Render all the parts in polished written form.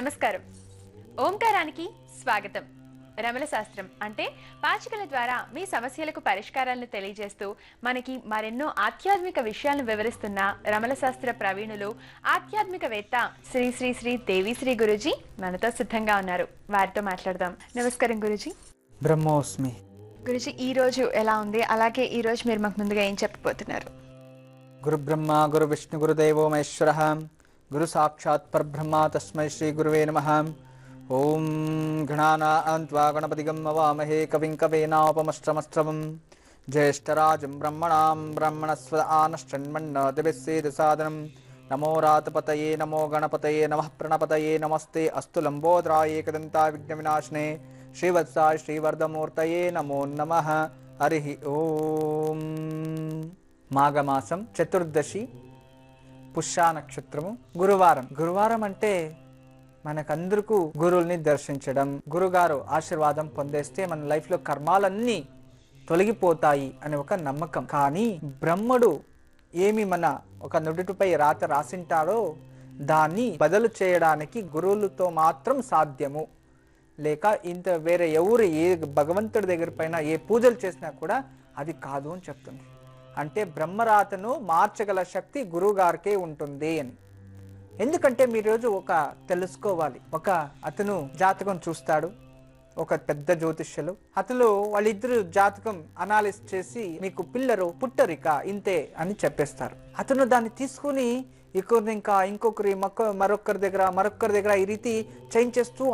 నమస్కారం. ఓంకారానికి స్వాగతం. రమల శాస్త్రం అంటే పాచికల ద్వారా మీ సమస్యలకు పరిష్కారాలను తెలియజేస్తూ మనకి మరెన్నో ఆధ్యాత్మిక విషయాలను వివరిస్తున్న రమల శాస్త్ర ప్రవీణులు ఆధ్యాత్మికవేత్త శ్రీ శ్రీ శ్రీ దేవిశ్రీ గురూజీ మనతో సిద్ధంగా ఉన్నారు. వారితో మాట్లాడదాం. నమస్కారం గురూజీ. బ్రహ్మోస్మి. గురూజీ, ఈ రోజు ఎలా ఉంది? అలాగే ఈ రోజు మీరు మాకు ముందుగా ఏం చెప్పబోతున్నారు? గురు బ్రహ్మ గురు విష్ణు గురుదేవో మహేశ్వరః గురు సాక్షాత్ పరబ్రహ్మ తస్మై శ్రీ గురువే నమః. ఓం గణానాం త్వా గణపతిగం అవామహే కవిం కవీనాపమస్త్రమస్త్రవం జ్యేష్ఠరాజం బ్రహ్మణాం బ్రహ్మణస్పద ఆనశ్చన్మన్నోతిభిస్సేద సాదనం. నమో రాతపతయే నమో గణపతయే నమః ప్రణపతయే నమస్తే అస్తు లంబోదరాయ ఏకదంతా విఘ్న వినాశనే శ్రీవత్సాయ శ్రీవర్ధమూర్తయే నమో నమః. హరి ఓం. మాఘమాసం చతుర్దశి, పుష్యా నక్షత్రము, గురువారం. గురువారం అంటే మనకందరికీ గురువుల్ని దర్శించడం, గురుగారు ఆశీర్వాదం పొందేస్తే మన లైఫ్ లో కర్మాలన్నీ తొలగిపోతాయి అని ఒక నమ్మకం. కానీ బ్రహ్మడు ఏమి మన ఒక నుడిటిపై రాత రాసింటారో దాన్ని బదులు చేయడానికి గురువులతో మాత్రం సాధ్యము. లేక ఇంత వేరే ఎవరు ఏ భగవంతుడి దగ్గర పైన ఏ పూజలు చేసినా కూడా అది కాదు అని చెప్తుంది. అంటే బ్రహ్మరాతను మార్చగల శక్తి గురువు గారికే ఉంటుంది అని. ఎందుకంటే మీరు రోజు ఒక తెలుసుకోవాలి. ఒక అతను జాతకం చూస్తాడు, ఒక పెద్ద జ్యోతిష్యులు. అతను వాళ్ళిద్దరు జాతకం అనాలిసిస్ చేసి మీకు పిల్లరు పుట్టరిక ఇంతే అని చెప్పేస్తారు. అతను దాన్ని తీసుకుని ఇంకొకరి మరొకరి దగ్గర ఈ రీతి చేంజ్ చేస్తూ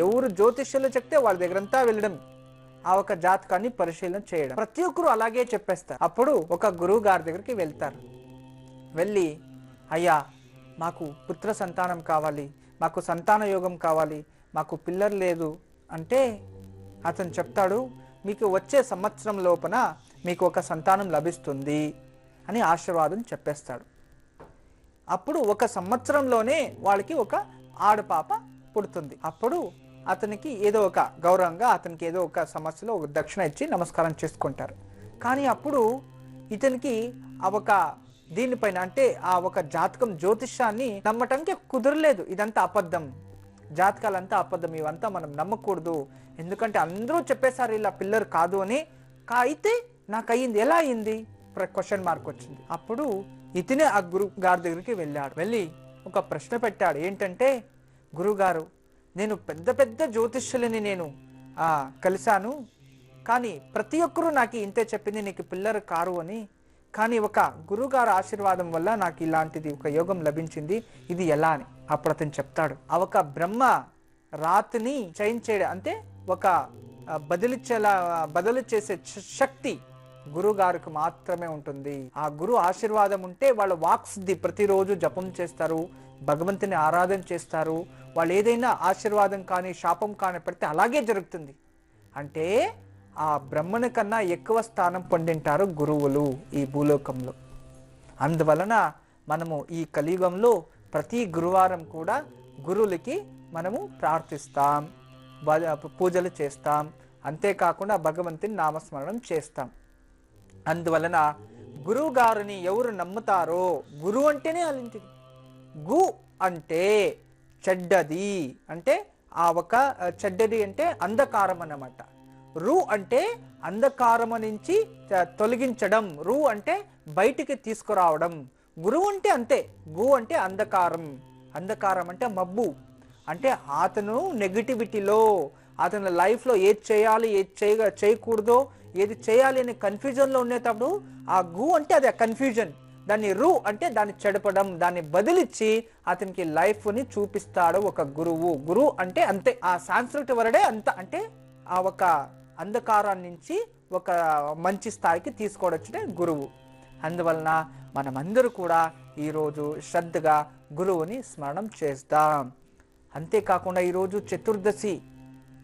ఎవరు జ్యోతిష్యులు చెప్తే వాళ్ళ దగ్గరంతా వెళ్ళడం, ఆ ఒక జాతకాన్ని పరిశీలన చేయడం. ప్రతి ఒక్కరు అలాగే చెప్పేస్తారు. అప్పుడు ఒక గురువు గారి దగ్గరికి వెళ్తారు. వెళ్ళి, అయ్యా మాకు పుత్ర సంతానం కావాలి, మాకు సంతాన యోగం కావాలి, మాకు పిల్లలు లేదు అంటే అతను చెప్తాడు, మీకు వచ్చే సంవత్సరం లోపల మీకు ఒక సంతానం లభిస్తుంది అని ఆశీర్వాదం చెప్పేస్తాడు. అప్పుడు ఒక సంవత్సరంలోనే వాళ్ళకి ఒక ఆడపాప పుడుతుంది. అప్పుడు అతనికి ఏదో ఒక గౌరవంగా అతనికి ఏదో ఒక సమస్యలో ఒక దక్షిణ ఇచ్చి నమస్కారం చేసుకుంటారు. కానీ అప్పుడు ఇతనికి ఆ ఒక దీనిపైన అంటే ఆ ఒక జాతకం జ్యోతిష్యాన్ని నమ్మటానికి కుదరలేదు. ఇదంతా అబద్ధం, జాతకాలంతా అబద్ధం, ఇవంతా మనం నమ్మకూడదు. ఎందుకంటే అందరూ చెప్పేశారు ఇలా పిల్లలు కాదు అని. అయితే నాకు అయ్యింది, ఎలా అయ్యింది? క్వశ్చన్ మార్క్ వచ్చింది. అప్పుడు ఇతనే ఆ గురువు గారి దగ్గరికి వెళ్ళాడు. వెళ్ళి ఒక ప్రశ్న పెట్టాడు. ఏంటంటే, గురువుగారు నేను పెద్ద పెద్ద జ్యోతిష్యులని నేను కలిశాను, కానీ ప్రతి ఒక్కరూ నాకు ఇంతే చెప్పింది నీకు పిల్లలు కారు అని. కానీ ఒక గురువుగారు ఆశీర్వాదం వల్ల నాకు ఇలాంటిది ఒక యోగం లభించింది, ఇది ఎలా అని. అప్పుడు అతను చెప్తాడు, ఆ ఒక బ్రహ్మ రాతిని చేంజ్ చేయడం అంటే ఒక బదులు చేసే శక్తి గురువుగారికి మాత్రమే ఉంటుంది. ఆ గురువు ఆశీర్వాదం ఉంటే వాళ్ళ వాక్సిద్ధి, ప్రతిరోజు జపం చేస్తారు, భగవంతుని ఆరాధన చేస్తారు. వాళ్ళు ఏదైనా ఆశీర్వాదం కానీ శాపం కానీ పెడితే అలాగే జరుగుతుంది. అంటే ఆ బ్రహ్మని కన్నా ఎక్కువ స్థానం పొందింటారు గురువులు ఈ భూలోకంలో. అందువలన మనము ఈ కలియుగంలో ప్రతి గురువారం కూడా గురువులకి మనము ప్రార్థిస్తాం, పూజలు చేస్తాం, అంతేకాకుండా భగవంతుని నామస్మరణం చేస్తాం. అందువలన గురువు గారిని ఎవరు నమ్ముతారో, గురువు అంటేనే అలాంటిది. గు అంటే చెడ్డది, అంటే ఆ ఒక చెడ్డది అంటే అంధకారం అన్నమాట. రు అంటే అంధకారం నుంచి తొలగించడం, రు అంటే బయటికి తీసుకురావడం. గురువు అంటే అంతే. గు అంటే అంధకారం, అంధకారం అంటే మబ్బు. అంటే అతను నెగిటివిటీలో, అతని లైఫ్లో ఏది చేయాలి ఏది చేయకూడదో, ఏది చేయాలి అనే కన్ఫ్యూజన్లో ఉండేటప్పుడు ఆ గు అంటే అదే కన్ఫ్యూజన్. దాన్ని రు అంటే దాన్ని చెడపడం, దాన్ని బదిలిచ్చి అతనికి లైఫ్ని చూపిస్తాడు ఒక గురువు. గురువు అంటే అంతే. ఆ సాంస్క్రిట్ వర్డే అంత. అంటే ఆ ఒక అంధకారాన్ని నుంచి ఒక మంచి స్థాయికి తీసుకోవడమే గురువు. అందువలన మనమందరూ కూడా ఈరోజు శ్రద్ధగా గురువుని స్మరణం చేస్తాం. అంతేకాకుండా ఈరోజు చతుర్దశి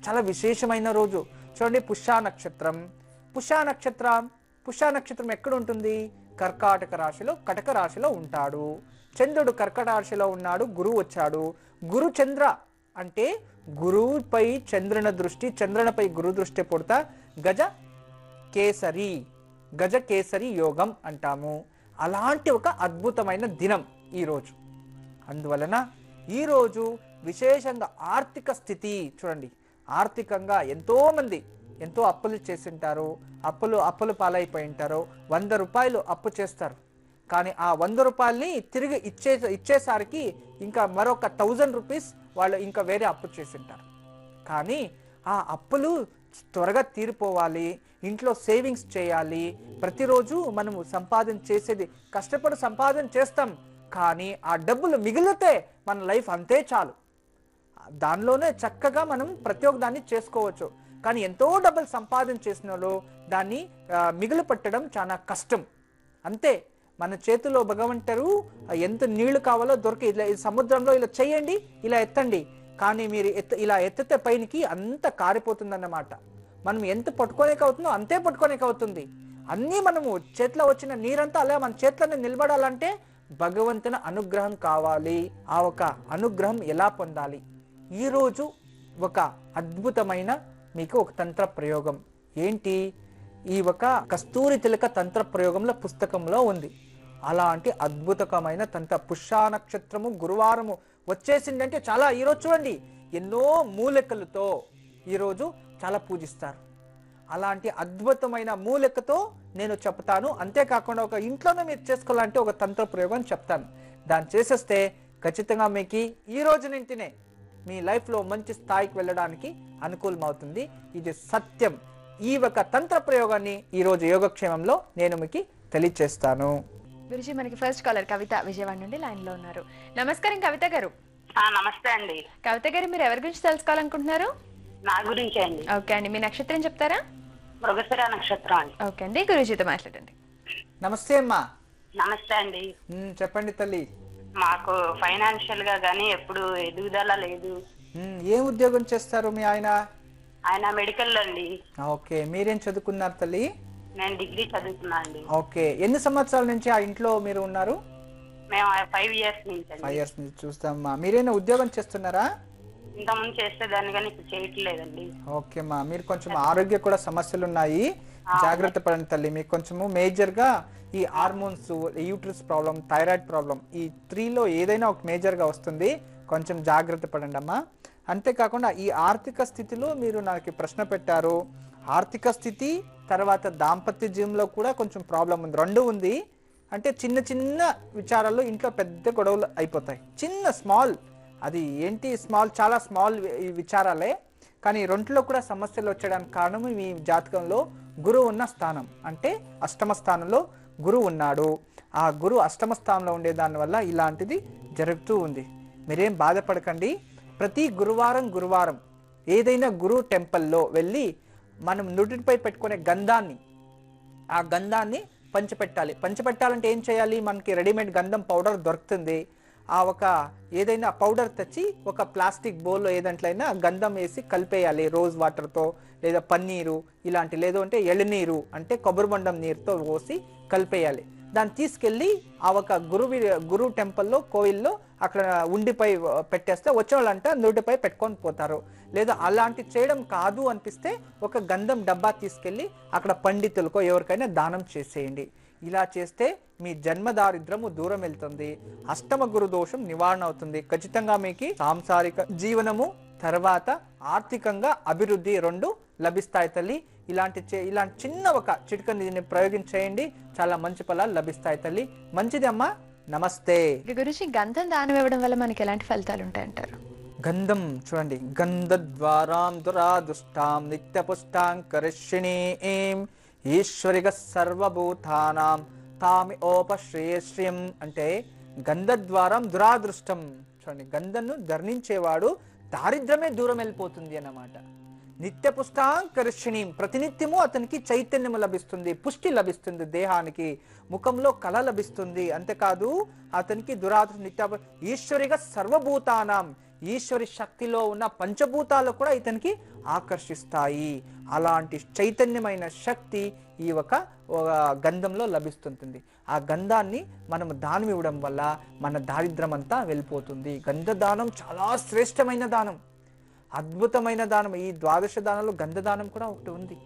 చాలా విశేషమైన రోజు. చూడండి, పుష్యా నక్షత్రం. పుష్యా నక్షత్రం ఎక్కడ ఉంటుంది? కర్కాటక రాశిలో, కటక రాశిలో ఉంటాడు. చంద్రుడు కర్కట రాశిలో ఉన్నాడు, గురువు వచ్చాడు. గురు చంద్ర అంటే గురువుపై చంద్రుని దృష్టి, చంద్రునిపై గురు దృష్టి పడుతా గజ కేసరి యోగం అంటాము. అలాంటి ఒక అద్భుతమైన దినం ఈరోజు. అందువలన ఈరోజు విశేషంగా ఆర్థిక స్థితి చూడండి, ఆర్థికంగా ఎంతోమంది ఎంతో అప్పులు చేసింటారు, అప్పులు పాలైపోయి ఉంటారు. 100 రూపాయలు అప్పు చేస్తారు, కానీ ఆ 100 రూపాయలని తిరిగి ఇచ్చేసరికి ఇంకా మరొక 1000 రూపీస్ వాళ్ళు ఇంకా వేరే అప్పు చేసింటారు. కానీ ఆ అప్పులు త్వరగా తీరిపోవాలి, ఇంట్లో సేవింగ్స్ చేయాలి. ప్రతిరోజు మనము సంపాదన చేసేది కష్టపడి సంపాదన చేస్తాం, కానీ ఆ డబ్బులు మిగిలితే మన లైఫ్ అంతే చాలు. దానిలోనే చక్కగా మనం ప్రతి ఒక్క దాన్ని చేసుకోవచ్చు. కానీ ఎంతో డబ్బులు సంపాదన చేసిన వాళ్ళు దాన్ని మిగిలి పట్టడం చాలా కష్టం. అంతే, మన చేతిలో భగవంతుడు ఎంత నీళ్లు కావాలో దొరికి ఇలా సముద్రంలో ఇలా చేయండి, ఇలా ఎత్తండి, కానీ మీరు ఇలా ఎత్తితే పైనకి అంత కారిపోతుందన్నమాట. మనం ఎంత పట్టుకోలేక అవుతుందో అంతే పట్టుకోలేక అవుతుంది. అన్నీ మనము చేతిలో వచ్చిన నీరంతా అలా మన చేతిలోనే నిలబడాలంటే భగవంతుని అనుగ్రహం కావాలి. ఆ ఒక అనుగ్రహం ఎలా పొందాలి? ఈరోజు ఒక అద్భుతమైన మీకు ఒక తంత్ర ప్రయోగం. ఏంటి? ఈ ఒక కస్తూరి తిలక తంత్ర ప్రయోగంలో పుస్తకంలో ఉంది. అలాంటి అద్భుతమైన తంత్ర పుష్య నక్షత్రము గురువారము వచ్చేసిందంటే చాలా, ఈరోజు చూడండి ఎన్నో మూలికలతో ఈరోజు చాలా పూజిస్తారు. అలాంటి అద్భుతమైన మూలికతో నేను చెప్తాను. అంతేకాకుండా ఒక ఇంట్లోనే మీరు చేసుకోవాలంటే ఒక తంత్ర ప్రయోగం చెప్తాను. దాన్ని చేసేస్తే ఖచ్చితంగా మీకు ఈ రోజు నుంచినే మీ లైఫ్లో మంచి స్థాయికి వెళ్ళడానికి అనుకూలమవుతుంది. ఇది సత్యం. ఈ ఒక తంత్ర ప్రయోగాన్ని ఈరోజు యోగక్షేమంలో నేను మీకు తెలియచేస్తాను. గురుజీ, మనకి ఫస్ట్ కాలర్ కవిత విజయవాడ నుండి లైన్ లో ఉన్నారు. నమస్కారం కవిత గారు. నమస్తే అండి. కవిత గారు, మీరు ఎవరి గురించి తెలుసుకోవాలనుకుంటున్నారు? నా గురించి అండి. ఓకే అండి, మీ నక్షత్రం చెప్తారా? మృగశిర నక్షత్రం అండి. ఓకే అండి, గురుజీతో మాట్లాడండి. నమస్తే అమ్మా. నమస్తే అండి. చెప్పండి తల్లి. మాకు ఫైనాన్షియల్ గా గానీ ఎప్పుడు ఎదుగుదల లేదు. ఏం ఉద్యోగం చేస్తారు మీ ఆయన? ఆయన మెడికల్ అండి. ఓకే, మీరేం చదువుకున్నారు తల్లి? నేను డిగ్రీ చదువుతున్నా అండి. ఓకే, ఎన్ని సంవత్సరాల నుంచి ఆ ఇంట్లో మీరు ఉన్నారు? మేము 5 years నుంచి అండి. 5 years నుంచి. చూస్తామ్మా, మీరేనా ఉద్యోగం చేస్తున్నారా? ఇంతకుముందు చేసేదాన్ని కానీ ఇప్పుడు చేయట్లేదండి. ఓకే అమ్మా, మీరు కొంచెం ఆరోగ్య కూడా సమస్యలు ఉన్నాయి, జాగ్రత్త పడండి తల్లి. మీకు కొంచెము మేజర్ గా ఈ hormones, uterus problem, thyroid problem, ఈ 3లో ఏదైనా ఒక మేజర్ గా వస్తుంది. కొంచెం జాగ్రత్త పడండి అమ్మా. అంతేకాకుండా ఈ ఆర్థిక స్థితిలో మీరు నాకు ప్రశ్న పెట్టారు. ఆర్థిక స్థితి తర్వాత దాంపత్య జీవంలో కూడా కొంచెం ప్రాబ్లం ఉంది. 2 ఉంది. అంటే చిన్న చిన్న విచారాల్లో ఇంట్లో పెద్ద గొడవలు అయిపోతాయి. చిన్న స్మాల్, అది ఏంటి స్మాల్, చాలా స్మాల్ విచారాలే, కానీ 2లో కూడా సమస్యలు వచ్చడానికి కారణం మీ జాతకంలో గురువు ఉన్న స్థానం. అంటే అష్టమ స్థానంలో గురువు ఉన్నాడు. ఆ గురువు అష్టమ స్థానంలో ఉండే దానివల్ల ఇలాంటిది జరుగుతూ ఉంది. మీరేం బాధపడకండి. ప్రతి గురువారం ఏదైనా గురు టెంపుల్లో వెళ్ళి మనం నుడిపై పెట్టుకునే గంధాన్ని, ఆ గంధాన్ని పంచిపెట్టాలంటే ఏం చేయాలి? మనకి రెడీమేడ్ గంధం పౌడర్ దొరుకుతుంది. ఆ ఒక ఏదైనా పౌడర్ తెచ్చి ఒక ప్లాస్టిక్ బౌల్లో ఏదంట్లయినా గంధం వేసి కలిపేయాలి. రోజ్ వాటర్తో లేదా పన్నీరు ఇలాంటి, లేదు అంటే ఎళనీరు అంటే కొబ్బరి బొండం నీరుతో పోసి కలిపేయాలి. దాన్ని తీసుకెళ్ళి ఆ ఒక గురు టెంపుల్లో, కోయిల్లో అక్కడ ఉండిపై పెట్టేస్తే వచ్చే వాళ్ళంట నుడిపై పెట్టుకొని పోతారు. లేదా అలాంటి చేయడం కాదు అనిపిస్తే ఒక గంధం డబ్బా తీసుకెళ్ళి అక్కడ పండితులకో ఎవరికైనా దానం చేసేయండి. ఇలా చేస్తే మీ జన్మ దారిద్రము దూరం వెళ్తుంది, అష్టమ గురు దోషం నివారణ అవుతుంది. ఖచ్చితంగా మీకు సాంసారిక జీవనము తర్వాత ఆర్థికంగా అభివృద్ధి 2 లభిస్తాయి తల్లి. ఇలాంటి చిన్న ఒక చిటికని దీన్ని ప్రయోగించేయండి, చాలా మంచి ఫలాలు లభిస్తాయి తల్లి. మంచిది అమ్మా. నమస్తే. గురుజీ, గంధం దానం ఇవ్వడం వల్ల మనకి ఎలాంటి ఫలితాలు ఉంటాయంటారు? గంధం చూడండి, గంధద్వారాం దురాదుష్టాం నిత్యపుష్టాం కరిష్యణీం ఈశ్వరిగ సర్వభూతానాం తామి ఓపశ్రేయశ్రియం. అంటే గంధద్వారం దురాదృష్టం. చూడండి, గంధను ధరించేవాడు దారిద్రమే దూరం వెళ్ళిపోతుంది అన్నమాట. నిత్య పుష్టాంకర్షణీం, ప్రతినిత్యము అతనికి చైతన్యము లభిస్తుంది, పుష్టి లభిస్తుంది, దేహానికి ముఖంలో కళ లభిస్తుంది. అంతేకాదు అతనికి నిత్య ఈశ్వరిగా సర్వభూతానాం, ఈశ్వరి శక్తిలో ఉన్న పంచభూతాలు కూడా ఇతనికి ఆకర్షిస్తాయి. అలాంటి చైతన్యమైన శక్తి ఈ ఒక గంధంలో లభిస్తుంటుంది. ఆ గంధాన్ని మనం దానం ఇవ్వడం వల్ల మన దారిద్రం అంతా వెళ్ళిపోతుంది. గంధదానం చాలా శ్రేష్టమైన దానం, అద్భుతమైన దానం. ఈ 12 దానాలు గంధదానం కూడా ఒకటి ఉంది.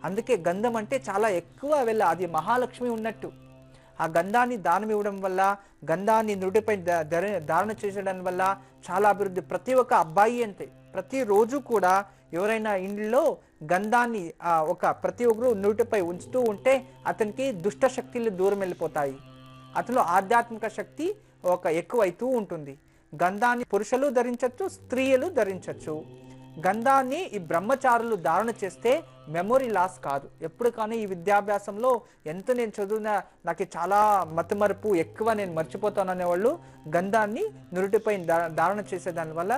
అందుకే గంధం అంటే చాలా ఎక్కువ అది మహాలక్ష్మి ఉన్నట్టు. ఆ గంధాన్ని దానం ఇవ్వడం వల్ల, గంధాన్ని నుడిపై ధారణ చేసడం వల్ల చాలా అభివృద్ధి. ప్రతి ఒక్క అబ్బాయి అంతే, ప్రతిరోజు కూడా ఎవరైనా ఇంట్లో గంధాన్ని ప్రతి ఒక్కరు నుడిపై ఉంచుతూ ఉంటే అతనికి దుష్ట శక్తులు దూరం వెళ్ళిపోతాయి, అతనిలో ఆధ్యాత్మిక శక్తి ఎక్కువైతూ ఉంటుంది. గంధాన్ని పురుషులు ధరించవచ్చు, స్త్రీలు ధరించవచ్చు. గంధాన్ని ఈ బ్రహ్మచారులు ధారణ చేస్తే మెమొరీ లాస్ కాదు. ఎప్పుడు కానీ ఈ విద్యాభ్యాసంలో ఎంత నేను చదివినా నాకు చాలా మతిమరుపు ఎక్కువ, నేను మర్చిపోతాను అనేవాళ్ళు గంధాన్ని నురుటిపై ధారణ చేసేదాని వల్ల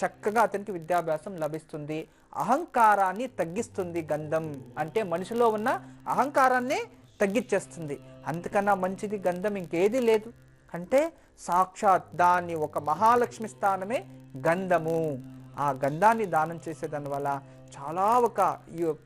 చక్కగా అతనికి విద్యాభ్యాసం లభిస్తుంది. అహంకారాన్ని తగ్గిస్తుంది గంధం అంటే, మనిషిలో ఉన్న అహంకారాన్నే తగ్గించేస్తుంది. అంతకన్నా మంచిది గంధం ఇంకేది లేదు. అంటే సాక్షాత్ దాన్ని ఒక మహాలక్ష్మి స్థానమే గంధము. ఆ గంధాన్ని దానం చేసేదాని వల్ల చాలా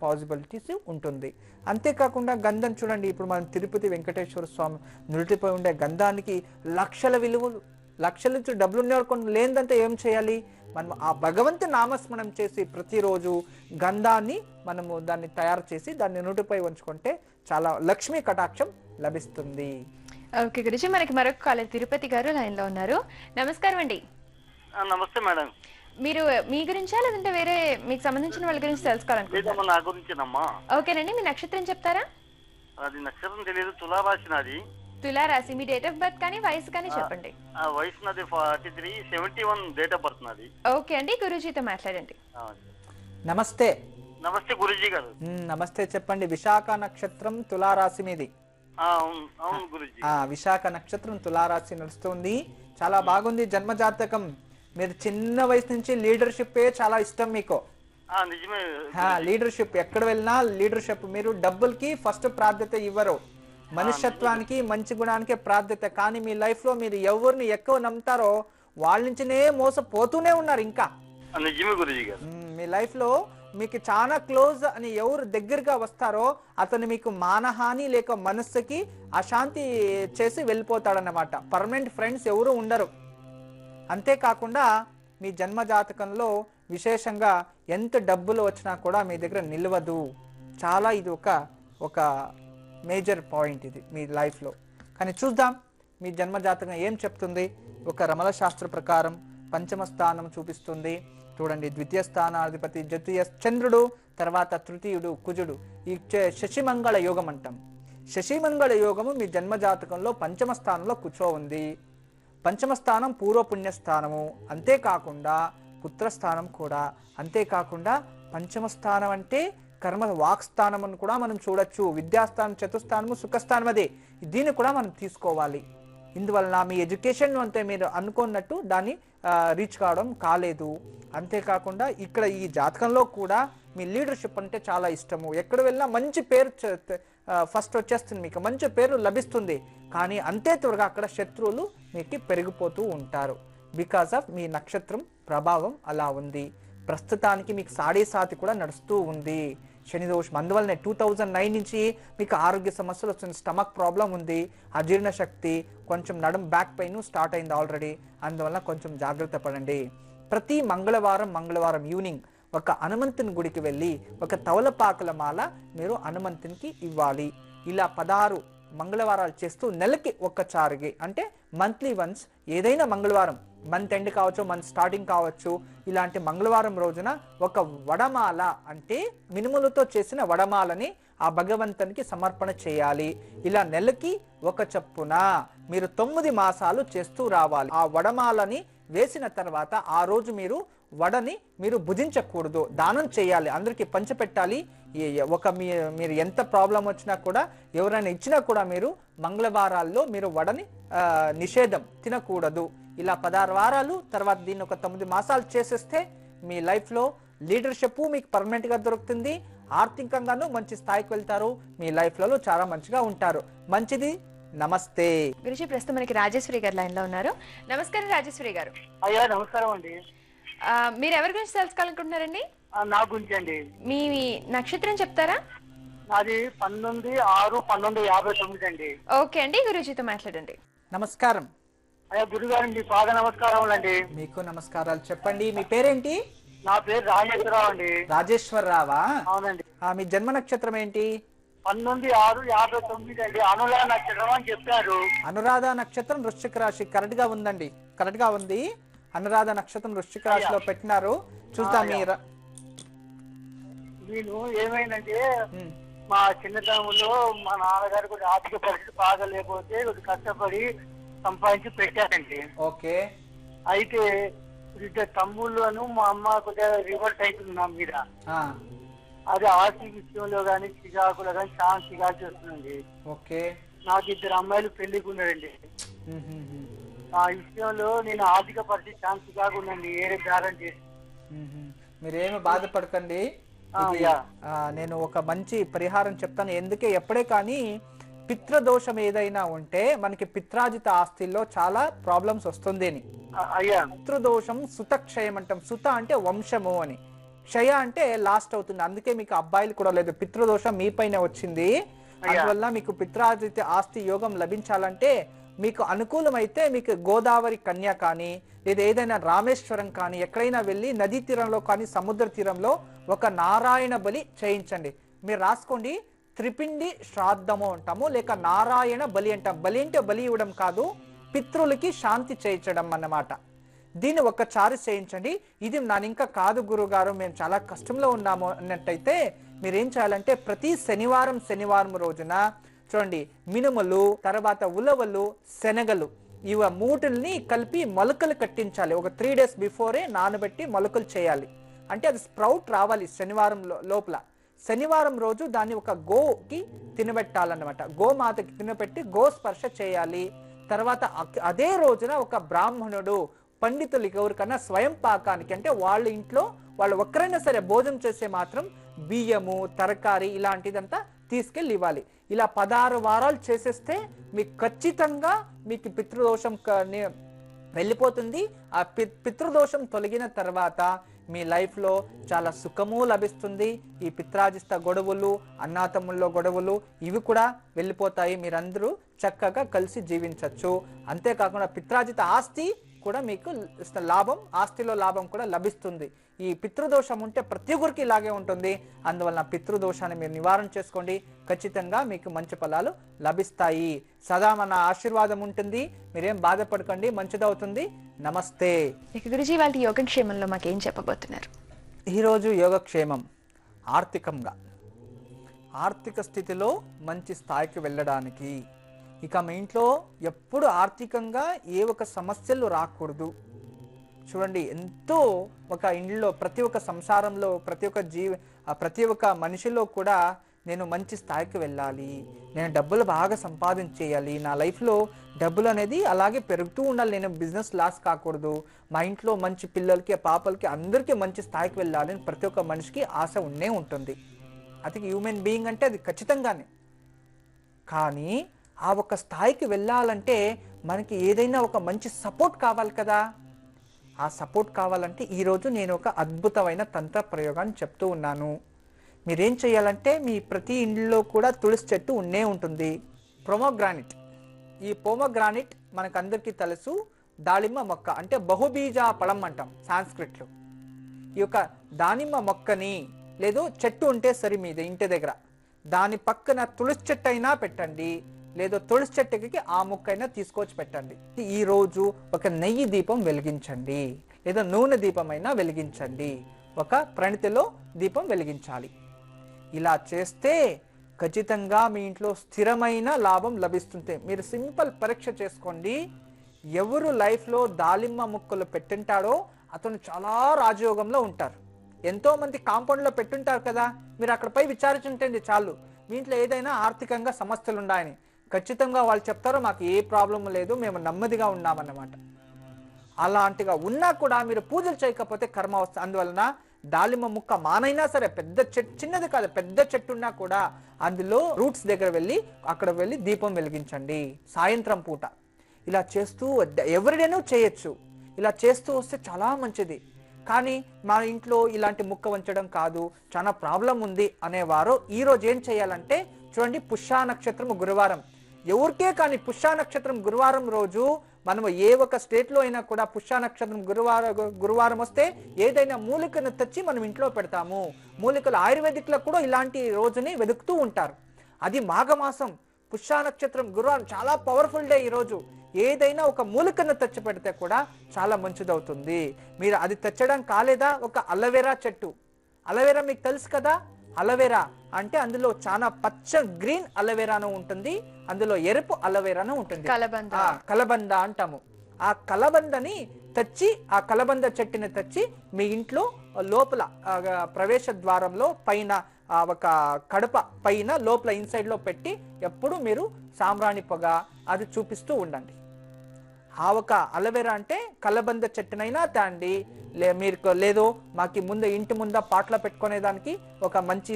పాసిబిలిటీస్ ఉంటుంది. అంతేకాకుండా గంధం చూడండి, ఇప్పుడు మనం తిరుపతి వెంకటేశ్వర స్వామి నుడిపై ఉండే గంధానికి లక్షల విలువలు, లక్షల నుంచి డబ్బులు ఉండేవారు లేదంటే ఏం చేయాలి? మనం ఆ భగవంతు నామస్మరణం చేసి ప్రతిరోజు గంధాన్ని మనము దాన్ని తయారు చేసి దాన్ని నుడిపై ఉంచుకుంటే చాలా లక్ష్మీ కటాక్షం లభిస్తుంది. ఓకే గురుజీ, మనకి మరొక కాలర్ తిరుపతి గారు లైన్ లో ఉన్నారు. నమస్కారం అండి. నమస్తే మేడం. మీరు మీ గురించా లేదంటే వేరే మీకు సంబంధించిన వాళ్ళ గురించి తెలుసుకోవాలనుకుంటున్నారా? నా గురించేనమ్మా. ఓకేనండి, మీ నక్షత్రం చెప్తారా? అది నక్షత్రం తెలియదు, తులారాశి నాది. తులారాశి, మీ డేట్ ఆఫ్ బర్త్ కానీ వయసు కానీ చెప్పండి. వయసు నాది 43, 71 డేట్ ఆఫ్ బర్త్ నాది. ఓకే అండి, గురూజీతో మాట్లాడండి. నమస్తే. నమస్తే గురూజీ గారు. నమస్తే, చెప్పండి. విశాఖ నక్షత్రం తులారాశి మీది? అవును గురూజీ. విశాఖ నక్షత్రం తులారాశి నడుస్తుంది. చాలా బాగుంది జన్మ జాతకం. మీరు చిన్న వయసు నుంచి లీడర్షిప్ చాలా ఇష్టం మీకు. నిజమే. లీడర్షిప్ ఎక్కడ వెళ్ళినా లీడర్షిప్. మీరు డబ్బులకి ఫస్ట్ ప్రాధాన్యత ఇవ్వరు, మనుష్యత్వానికి మంచి గుణానికి ప్రాధాన్యత. కానీ మీ లైఫ్ లో మీరు ఎవరిని ఎక్కువ నమ్ముతారో వాళ్ళ నుంచినే మోసపోతూనే ఉన్నారు. ఇంకా నిజమే గురూజీ గారు. మీ లైఫ్ లో మీకు చాలా క్లోజ్ అని ఎవరు దగ్గరగా వస్తారో అతను మీకు మానహాని లేక మనస్సుకి అశాంతి చేసి వెళ్ళిపోతాడన్నమాట. పర్మనెంట్ ఫ్రెండ్స్ ఎవరు ఉండరు. అంతేకాకుండా మీ జన్మ జాతకంలో విశేషంగా ఎంత డబ్బులు వచ్చినా కూడా మీ దగ్గర నిలవదు. చాలా ఇది ఒక మేజర్ పాయింట్ ఇది మీ లైఫ్లో. కానీ చూద్దాం మీ జన్మ జాతకం ఏం చెప్తుంది. ఒక రమల శాస్త్ర ప్రకారం పంచమ స్థానం చూపిస్తుంది. చూడండి, ద్వితీయ స్థానాధిపతి ద్వితీయ చంద్రుడు, తర్వాత తృతీయుడు కుజుడు. ఈ శశిమంగళ యోగం అంటాం. శశిమంగళ యోగము మీ జన్మ జాతకంలో పంచమ స్థానంలో కూర్చో ఉంది. పంచమ స్థానం పూర్వపుణ్యస్థానము, అంతేకాకుండా పుత్రస్థానం కూడా. అంతేకాకుండా పంచమ స్థానం అంటే కర్మ వాక్స్థానం అని కూడా మనం చూడొచ్చు. విద్యాస్థానం చతుస్థానము సుఖస్థానం అదే. దీన్ని కూడా మనం తీసుకోవాలి. ఇందువలన మీ ఎడ్యుకేషన్ అంతే మీరు అనుకున్నట్టు దాన్ని రీచ్ కావడం కాలేదు. అంతేకాకుండా ఇక్కడ ఈ జాతకంలో కూడా మీ లీడర్షిప్ అంటే చాలా ఇష్టము. ఎక్కడ వెళ్ళినా మంచి పేరు ఫస్ట్ వచ్చేస్తుంది, మీకు మంచి పేరు లభిస్తుంది. కానీ అంతే త్వరగా అక్కడ శత్రువులు మీకు పెరిగిపోతూ ఉంటారు. బికాస్ ఆఫ్ మీ నక్షత్రం ప్రభావం అలా ఉంది. ప్రస్తుతానికి మీకు 7.5 కూడా నడుస్తూ ఉంది శని దోషం. అందువల్లనే 2009 నుంచి మీకు ఆరోగ్య సమస్యలు వస్తుంది. స్టమక్ ప్రాబ్లం ఉంది, అజీర్ణ శక్తి, కొంచెం నడుం బ్యాక్ పెయిన్ స్టార్ట్ అయింది ఆల్రెడీ. అందువల్ల కొంచెం జాగ్రత్త పడండి. ప్రతి మంగళవారం ఈవినింగ్ ఒక హనుమంతుని గుడికి వెళ్ళి ఒక తవలపాకుల మాల మీరు హనుమంతునికి ఇవ్వాలి. ఇలా 16 మంగళవారాలు చేస్తూ నెలకి ఒక్కసారికి, అంటే మంత్లీ వన్స్, ఏదైనా మంగళవారం, మంత్ ఎండ్ కావచ్చు, మంత్ స్టార్టింగ్ కావచ్చు, ఇలాంటి మంగళవారం రోజున ఒక వడమాల అంటే మినుములతో చేసిన వడమాలని ఆ భగవంతునికి సమర్పణ చేయాలి. ఇలా నెలకి ఒక చొప్పున మీరు 9 మాసాలు చేస్తూ రావాలి. ఆ వడమాలని వేసిన తర్వాత ఆ రోజు మీరు వడని మీరు భుజించకూడదు, దానం చేయాలి, అందరికీ పంచిపెట్టాలి. మీరు ఎంత ప్రాబ్లం వచ్చినా కూడా, ఎవరైనా ఇచ్చినా కూడా మీరు మంగళవారాల్లో మీరు వడని నిషేధం తినకూడదు. ఇలా 16 వారాలు తర్వాత దీన్ని ఒక 9 మాసాలు చేసేస్తే మీ లైఫ్లో లీడర్షిప్ మీకు పర్మనెంట్గా దొరుకుతుంది. ఆర్థికంగాను మంచి స్థాయికి వెళ్తారు. మీ లైఫ్లలో చాలా మంచిగా ఉంటారు. మంచిది. నమస్తే గురుజీ. ప్రస్తుతం మనకి రాజేశ్వరి గారు లైన్ లో ఉన్నారు. నమస్కారం రాజేశ్వరి గారు. అయ్యా నమస్కారం అండి. మీరు ఎవరి గురించి తెలుసుకోవాలనుకుంటున్నారండి? నా గురించి అండి. మీ నక్షత్రం చెప్తారా? నాది 19/6/1959 అండి. ఓకే అండి, గురూజీతో మాట్లాడండి. నమస్కారం. అయ్యా గురుగారు, మీ పాద నమస్కారం అండి. మీకు నమస్కారాలు. చెప్పండి, మీ పేరేంటి? నా పేరు రాజేశ్వరరావు అండి. రాజేశ్వరరావా? అవునండి. మీ జన్మ నక్షత్రం ఏంటి? 19/6/59 అండి. అనులా నక్షత్రం అని చెప్పారు. అనురాధ నక్షత్రం వృశ్చిక రాశి కరెక్ట్ గా ఉందండి, కరెక్ట్ గా ఉంది. అనురాధ నక్షత్రం వృశ్చిక రాశిలో పెట్టినారు. చూద్దాం నేను ఏమైందంటే మా చిన్నతనంలో మా నాన్నగారు కూడా ఆర్థిక పరిస్థితి బాగలేకపోతే కష్టపడి సంపాదించి పెట్టారండి. ఓకే. అయితే ఇద్దరు తమ్ముళ్ళను మా అమ్మ కొద్దిగా రివర్స్ అవుతుంది నా మీద. అది ఆర్థిక విషయంలో కానీ చికాకులో కానీ చాలా చికాకు చేస్తుందండి. ఓకే. నాకు ఇద్దరు అమ్మాయిలు పెళ్లికి ఉన్నారండి. ఆ విషయంలో నేను ఆర్థిక పరిస్థితి చాలా చికాకు ఉందండి. ఏరే గ్యారంటీ. మీరేమి బాధపడకండి, నేను ఒక మంచి పరిహారం చెప్తాను. ఎందుకే ఎప్పుడే కానీ పితృదోషం ఏదైనా ఉంటే మనకి పిత్రాజిత ఆస్తిలో చాలా ప్రాబ్లమ్స్ వస్తుంది అని. పితృదోషం సుతక్షయం అంటాం. సుత అంటే వంశము అని, క్షయ అంటే లాస్ట్ అవుతుంది. అందుకే మీకు అబ్బాయిలు కూడా లేదు, పితృదోషం మీ పైన వచ్చింది. అందువల్ల మీకు పిత్రాజిత ఆస్తి యోగం లభించాలంటే మీకు అనుకూలమైతే మీకు గోదావరి కన్య కానీ లేదా ఏదైనా రామేశ్వరం కానీ ఎక్కడైనా వెళ్ళి నదీ తీరంలో కానీ సముద్ర తీరంలో ఒక నారాయణ బలి చేయించండి. మీరు రాసుకోండి, త్రిపిండి శ్రాద్ధము అంటాము, లేక నారాయణ బలి అంటాం. బలి అంటే బలి ఇవ్వడం కాదు, పితృలకి శాంతి చేయించడం అన్నమాట. దీన్ని ఒక్కసారి చేయించండి. ఇది నాని ఇంకా కాదు గురుగారు, మేము చాలా కష్టంలో ఉన్నాము అన్నట్టయితే మీరేం చేయాలంటే ప్రతి శనివారం రోజున చూడండి, మినుములు, తర్వాత ఉలవలు, శనగలు, ఇవి మూటిల్ని కలిపి మొలకలు కట్టించాలి. ఒక 3 days బిఫోరే నానబెట్టి మొలకలు చేయాలి. అంటే అది స్ప్రౌట్ రావాలి శనివారం లోపల. శనివారం రోజు దాన్ని ఒక గోకి తినబెట్టాలన్నమాట. గోమాతకి తినబెట్టి గోస్పర్శ చేయాలి. తర్వాత అదే రోజున ఒక బ్రాహ్మణుడు పండితులకి ఎవరికన్నా స్వయం పాకానికి అంటే వాళ్ళ ఇంట్లో వాళ్ళు ఒక్కరైనా సరే భోజనం చేసే మాత్రం బియ్యము, తరకారి ఇలాంటిదంతా తీసుకెళ్ళి ఇవ్వాలి. ఇలా 16 వారాలు చేసేస్తే మీకు ఖచ్చితంగా మీకు పితృదోషం వెళ్ళిపోతుంది. ఆ పితృదోషం తొలగిన తర్వాత మీ లైఫ్లో చాలా సుఖము లభిస్తుంది. ఈ పిత్రాజిత గొడవలు, అన్నాతమ్ముల్లో గొడవలు ఇవి కూడా వెళ్ళిపోతాయి. మీరందరూ చక్కగా కలిసి జీవించవచ్చు. అంతేకాకుండా పిత్రాజిత ఆస్తి కూడా మీకు లాభం, ఆస్తిలో లాభం కూడా లభిస్తుంది. ఈ పితృదోషం ఉంటే ప్రతి ఒక్కరికి ఇలాగే ఉంటుంది. అందువలన పితృదోషాన్ని మీరు నివారణ చేసుకోండి, ఖచ్చితంగా మీకు మంచి ఫలాలు లభిస్తాయి. సదా మన ఆశీర్వాదం ఉంటుంది. మీరేం బాధపడకండి, మంచిదవుతుంది. నమస్తే. గురుజీ, వాళ్ళ యోగక్షేమంలో మాకేం చెప్పబోతున్నారు? ఈరోజు యోగక్షేమం ఆర్థికంగా, ఆర్థిక స్థితిలో మంచి స్థాయికి వెళ్ళడానికి. ఇక మీ ఇంట్లో ఎప్పుడు ఆర్థికంగా ఏ ఒక సమస్యలు రాకూడదు. చూడండి, ఎంతో ఒక ఇంట్లో ప్రతి ఒక్క సంసారంలో ప్రతి ఒక్క మనిషిలో కూడా నేను మంచి స్థాయికి వెళ్ళాలి, నేను డబ్బులు బాగా సంపాదించేయాలి, నా లైఫ్లో డబ్బులు అనేది అలాగే పెరుగుతూ ఉండాలి, నేను బిజినెస్ లాస్ కాకూడదు, మా ఇంట్లో మంచి పిల్లలకి పాపలకి అందరికీ మంచి స్థాయికి వెళ్ళాలి అని ప్రతి ఒక్క మనిషికి ఆశ ఉండే ఉంటుంది. అది హ్యూమన్ బీయింగ్ అంటే అది ఖచ్చితంగానే. కానీ ఆ ఒక స్థాయికి వెళ్ళాలంటే మనకి ఏదైనా ఒక మంచి సపోర్ట్ కావాలి కదా. ఆ సపోర్ట్ కావాలంటే ఈరోజు నేను ఒక అద్భుతమైన తంత్ర ప్రయోగాన్ని చెప్తూ ఉన్నాను. మీరేం చేయాలంటే మీ ప్రతి ఇంట్లో కూడా తులసి చెట్టు ఉండే ఉంటుంది. పొమోగ్రానిట్, ఈ పొమోగ్రానిట్ మనకందరికీ తెలుసు దానిమ్మ మొక్క అంటే బహుబీజ ఫలం అంటాం సాంస్క్రిట్లో. ఈ యొక్క దానిమ్మ మొక్కని లేదు చెట్టు ఉంటే సరి మీద ఇంటి దగ్గర దాని పక్కన తులసి చెట్టు అయినా పెట్టండి, లేదో తులసి చెట్టుకి ఆ మొక్కైనా తీసుకొచ్చి పెట్టండి. ఈ రోజు ఒక నెయ్యి దీపం వెలిగించండి, లేదా నూనె దీపం అయినా వెలిగించండి, ఒక ప్రణితిలో దీపం వెలిగించాలి. ఇలా చేస్తే ఖచ్చితంగా మీ ఇంట్లో స్థిరమైన లాభం లభిస్తుంది. మీరు సింపుల్ పరీక్ష చేసుకోండి. ఎవరు లైఫ్లో దాలిమ్మ మొక్కలు పెట్టింటాడో అతను చాలా రాజయోగంలో ఉంటారు. ఎంతో మంది కాంపౌండ్లో పెట్టుంటారు కదా, మీరు అక్కడపై విచారించుంటండి చాలు, మీ ఇంట్లో ఏదైనా ఆర్థికంగా సమస్యలు ఉన్నాయని. ఖచ్చితంగా వాళ్ళు చెప్తారు మాకు ఏ ప్రాబ్లం లేదు, మేము నెమ్మదిగా ఉన్నామన్నమాట. అలాంటిగా ఉన్నా కూడా మీరు పూజలు చేయకపోతే కర్మ వస్తుంది. అందువలన దాలిమ్మ ముక్క మానైనా సరే పెద్ద చెట్టు, చిన్నది కాదు పెద్ద చెట్టు ఉన్నా కూడా అందులో రూట్స్ దగ్గర వెళ్ళి అక్కడ వెళ్ళి దీపం వెలిగించండి సాయంత్రం పూట. ఇలా చేస్తూ ఎవరిడైనా చేయొచ్చు. ఇలా చేస్తూ వస్తే చాలా మంచిది. కానీ మా ఇంట్లో ఇలాంటి ముక్క వంచడం కాదు, చాలా ప్రాబ్లం ఉంది అనేవారు ఈరోజు ఏం చేయాలంటే చూడండి, పుష్య నక్షత్రం గురువారం, ఎవరికే కానీ పుష్య నక్షత్రం గురువారం రోజు మనము ఏ ఒక స్టేట్లో అయినా కూడా పుష్య నక్షత్రం గురువారం వస్తే ఏదైనా మూలికను తెచ్చి మనం ఇంట్లో పెడతాము. మూలికలు ఆయుర్వేదిక్లో కూడా ఇలాంటి రోజుని వెతుకుతూ ఉంటారు. అది మాఘమాసం పుష్య నక్షత్రం గురువారం చాలా పవర్ఫుల్ డే ఈరోజు. ఏదైనా ఒక మూలికను తెచ్చి పెడితే కూడా చాలా మంచిదవుతుంది. మీరు అది తెచ్చడం కాలేదా, ఒక అలోవెరా చెట్టు, అలోవెరా మీకు తెలుసు కదా, అలోవెరా అంటే అందులో చాలా పచ్చ గ్రీన్ అలోవెరాను ఉంటుంది, అందులో ఎరుపు అలోవెరాను ఉంటుంది, కలబంద అంటాము. ఆ కలబందని తెచ్చి, ఆ కలబంద చెట్టుని తెచ్చి మీ ఇంట్లో లోపల ప్రవేశ ద్వారంలో పైన ఒక కడప పైన లోపల ఇన్సైడ్ లో పెట్టి ఎప్పుడు మీరు సాంబ్రాణి పొగ అది చూపిస్తూ ఉండండి. ఆ ఒక అలోవెరా అంటే కలబంద చెట్టునైనా తాండి, మీరు లేదు మాకు ముందు ఇంటి ముందు పాటలో పెట్టుకునే దానికి ఒక మంచి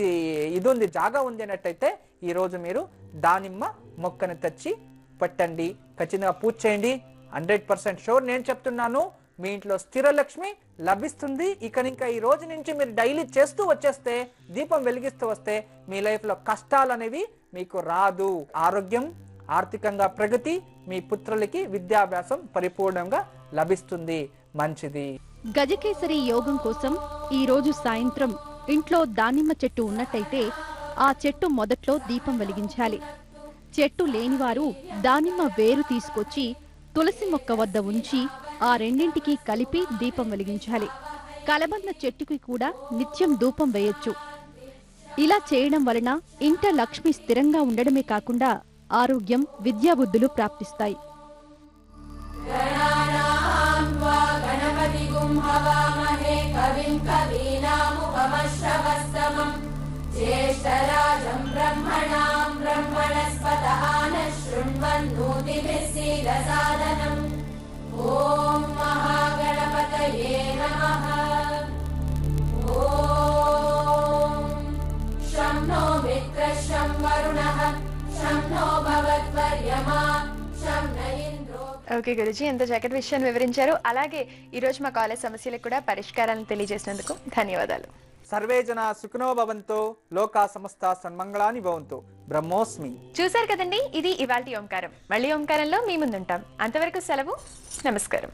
ఇది ఉంది, జాగా ఉంది అన్నట్టయితే ఈరోజు మీరు దానిమ్మ మొక్కను తెచ్చి పెట్టండి, ఖచ్చితంగా పూజ చేయండి. 100% షూర్ నేను చెప్తున్నాను, మీ ఇంట్లో స్థిర లక్ష్మి లభిస్తుంది. ఇంకా ఈ రోజు నుంచి మీరు డైలీ చేస్తూ వచ్చేస్తే, దీపం వెలిగిస్తూ వస్తే మీ లైఫ్లో కష్టాలు అనేవి మీకు రాదు. ఆరోగ్యం, ఆర్థికంగా ప్రగతి, మీ పుత్రులకి విద్యాభ్యాసం పరిపూర్ణంగా లభిస్తుంది. మంచిది. గజకేసరి యోగం కోసం ఈ రోజు సాయంత్రం ఇంట్లో దానిమ్మ చెట్టు ఉన్నట్టయితే ఆ చెట్టు మొదట్లో దీపం వెలిగించాలి. చెట్టు లేనివారు దానిమ్మ వేరు తీసుకొచ్చి తులసి మొక్క వద్ద ఉంచి ఆ రెండింటికి కలిపి దీపం వెలిగించాలి. కలబంద చెట్టుకి కూడా నిత్యం ధూపం వేయొచ్చు. ఇలా చేయడం వలన ఇంట లక్ష్మి స్థిరంగా ఉండడమే కాకుండా ఆరోగ్యం, విద్యాబుద్ధులు ప్రాప్తిస్తాయి. ఓం మహాగణపతయే నమః. ఓం శం నో మిత్రః శం వరుణః శం నో భగవద్వర్యమా శం న ఇంద్రో. ఓకే గురుజీ, ఎంత చక్కటి విషయాన్ని వివరించారు. అలాగే ఈరోజు మా కాలేజ్ సమస్యలకు కూడా పరిష్కారాలను తెలియజేసినందుకు ధన్యవాదాలు. సర్వే జన సుఖినో భవంతు, లోకా సమస్త సన్మంగళాని భవంతు. బ్రహ్మోస్మి. చూశారు కదండి, ఇది ఇవాల్టి ఓంకారం. మళ్ళీ ఓంకారంలో మీ ముందుంటాం. అంతవరకు సెలవు. నమస్కారం.